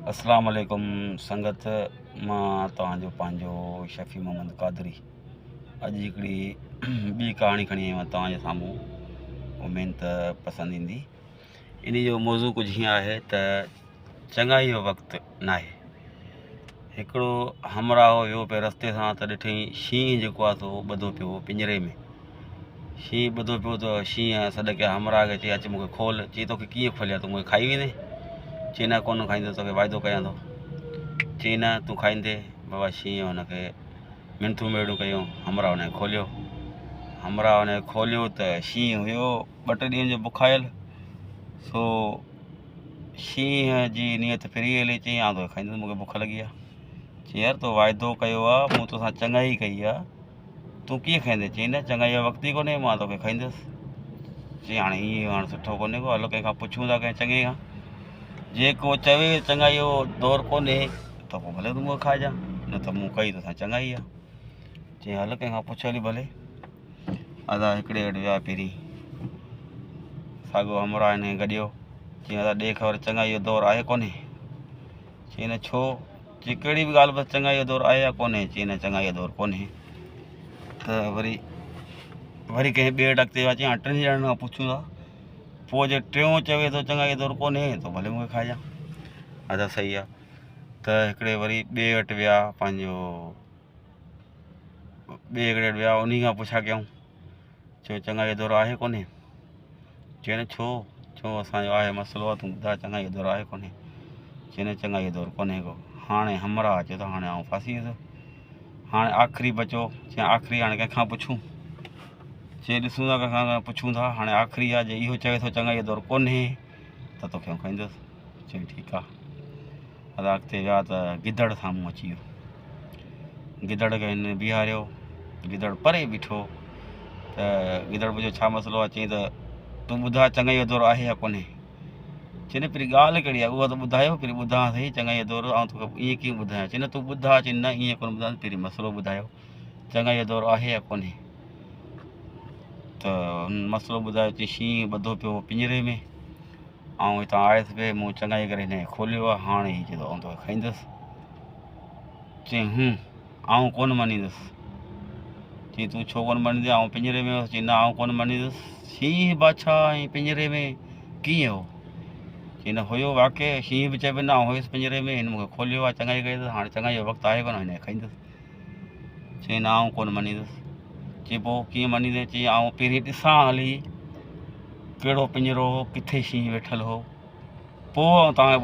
अस्सलाम वालेकुम संगत। मां तव्हांजो पंहिंजो शफ़ी मोहम्मद कादरी अॼु हिकिड़ी ॿी कहाणी खणी आयो आहियां तव्हांजे साम्हूं। उमेद त पसंदि ईंदी। इन जो मौज़ू कुझु हीअं आहे त चङाई जो वक़्तु न आहे। हिकिड़ो हमराहो वियो पियो रस्ते सां त ॾिठईं शींहं जेको आहे सो ॿधो पियो पिंजरे में। शींहं ॿधो पियो त शींहं सॾ कया हमराह खे, चई अचु मूंखे खोल। चई तोखे कीअं खोलिया, तूं मूंखे खाई वेंदे? चई न कोन खाईंदो, तोखे वाइदो कयां थो। चई न तूं खाईंदे। बाबा शींहं हुनखे मिंथूं मेड़ूं कयूं, हमराह हुनखे खोलियो। हमराह हुनखे खोलियो त शींहं हुयो 2 टे ॾींहंनि जो बुखायल। सो शींहं जी नियत फिरी हली। चई आउं तोखे खाईंदुसि, मूंखे बुख लॻी आहे। चई यार तो वाइदो कयो आहे, मूं तोसां चङाई कई आहे, तूं कीअं खाईंदे? चई न चङाई जो वक़्तु ई कोन्हे, मां तोखे खाईंदुसि। चई हाणे ईअं हाणे सुठो कोन्हे को, हलो कंहिंखां पुछूं था, कंहिं चङे खां। जेको चवे चङाई जो दौरु कोन्हे त पोइ भले तूं मूंखे खाइजां, न त मूं कई तोसां चङाई आहे। चई हल कंहिंखां पुछ हली भले। अदा हिकिड़े वटि विया पहिरीं, साॻियो हमराह हिन खे गॾियो। चई अदा ॾे ख़बर चङाई जो दौरु आहे कोन्हे? चई न छो? चई कहिड़ी बि ॻाल्हि बसि चङाई जो दौरु आहे या कोन्हे? चई न चङाई जो दौरु कोन्हे। त वरी कंहिं ॿिए वटि अॻिते विया। चई हाणे 3 ॼणनि खां पुछूं था, पोइ जे टियों चवे थो चङाई जो दौरु कोन्हे त भले मूंखे खाइजां। अदा सही आहे। त हिकिड़े वरी ॿिए वटि विया, पंहिंजो ॿिए हिकिड़े वटि विया, उन खां पुछा कयूं। चयो चङाई जो दौरु आहे कोन्हे? चई न छो? छो असांजो आहे मसइलो आहे, तूं ॿुधाए चङाई जो दौरु आहे कोन्हे? चई न चङाई जो दौरु कोन्हे को। हाणे हमराह अचे थो, हाणे आउं फासी वियुसि। हाणे आख़िरी बचियो। चई आख़िरी हाणे कंहिंखां पुछूं? चई ॾिसूं था कंहिंखां पुछूं था। हाणे आख़िरी आहे, जे इहो चवे थो चङाई जो दौरु कोन्हे त तोखे आउं खाईंदुसि। चई ठीकु आहे। अदा अॻिते विया त गिदड़ साम्हूं अची वियो। गिदड़ खे हिन बीहारियो। गिदड़ परे बीठो त गिदड़ पुछियो छा मसइलो आहे? चई त तूं ॿुधाए चङाई जो दौरु आहे या कोन्हे? चई न पहिरीं ॻाल्हि कहिड़ी आहे उहा त ॿुधायो, पहिरीं ॿुधां सही चङाई जो दौरु, ऐं तोखे ईअं कीअं ॿुधायां? चई न तूं ॿुधा। चई न ईअं कोन ॿुधां, पहिरीं मसइलो ॿुधायो, चङाई जो दौरु आहे या कोन्हे? त हुन मसइलो ॿुधायो। चई शींहं ॿधो पियो पिंजरे में, ऐं हितां आयुसि पिए, मूं चङाई करे हिन खे खोलियो आहे, हाणे हीअ चए थो आउं तोखे खाईंदुसि। चई आउं कोन मञींदुसि। चई तूं छो कोन मञींदे? आउं पिंजरे में हुउसि। चई न आउं कोन मञींदुसि। शींहं बादशाह ऐं पिंजरे में कीअं हो? चई न हुयो वाक़ई, शींहं बि चए पियो न आउं हुयुसि पिंजरे में, हिन मूंखे खोलियो आहे, चङाई कई अथसि, हाणे चङाई जो वक़्तु आहे कोन, हिन खे खाईंदुसि। चई न आउं कोन मञींदुसि। चई पोइ कीअं मञींदे? चई आउं पहिरीं ॾिसां हली कहिड़ो पिंजरो हो, किथे शींहं वेठल हो, पोइ आउं तव्हांखे